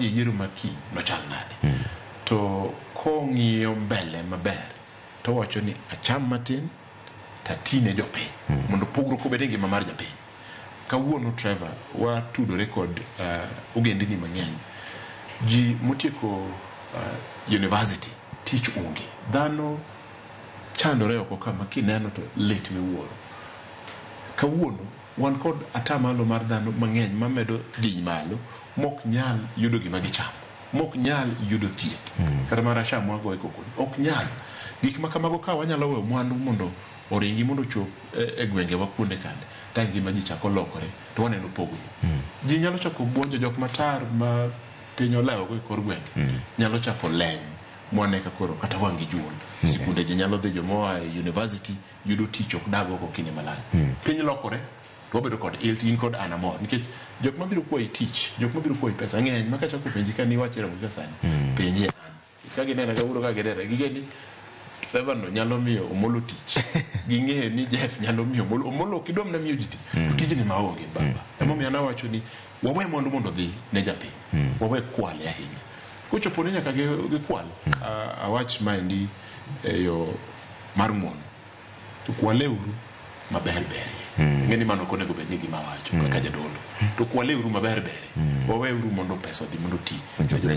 yiero maki no chal nade. To kong'iyo mbele maber to wacho ni acham matin tatine jopiny mondo pogruok obed e ngima mar japiny. Kawuono Trevor watudore kod ogendini mang'eny. Ji motieko university tich onge. Dhano chandore oko kama kineno to lit miwuoro. Kawuono wan kod atamalo mar dhano mang'eny mamedo dhi malo mok nyal yudo gima gichamo, mok nyal yudo thieth. Kata mar acham wago e kokon ok nyal. Gik ma kamago ka wanyalo weyo mwandu mondo oringi mondo chop e gwenge wa kuonde kande, ta ngima ji chako lokore to waneno pogruok. Ji nyalo chako buonjo jok matar ma piny olewo go e kor gwenge, nyalo chako leny mwane ka koro kata wangi juol. Sikunde ji nyalo dhi jomoa e university yudo tich ok dago ko kinde malach. Piny lokore to wabedo kod iltin kod anamor nikech jok mabiro kwayi tich, jok mabiro kwayi pesa ng'eny ma kachako penji ka ni wachera mo sani penje an ka ginena ka uro ka ginena gigeni Trevor no nyalo miyo Omolo tich. Ging'e ni Jeff nyalo miyo Omolo kidom na miyo jiti tijni maonge baba. Emomiyo nawacho ni wawe mondo dhi ne japiny, wawe kwale ahinya. Kuchopo ni nyaka gi kwal awach maendi yo mar ng'uono to kwale uru maber. Ng'eni mano konego bed ni gima wacho kaka jadolo. To kwale uru maber. Wawe uru mondo pesa dhi mondo ti.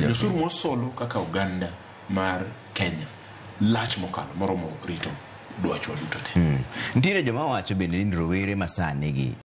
Nyosuru mosolo kaka Uganda mar Kenya lach mokalo moromo rito dwachwa duto te. Ntiere joma wacho bende ni rowere masani gi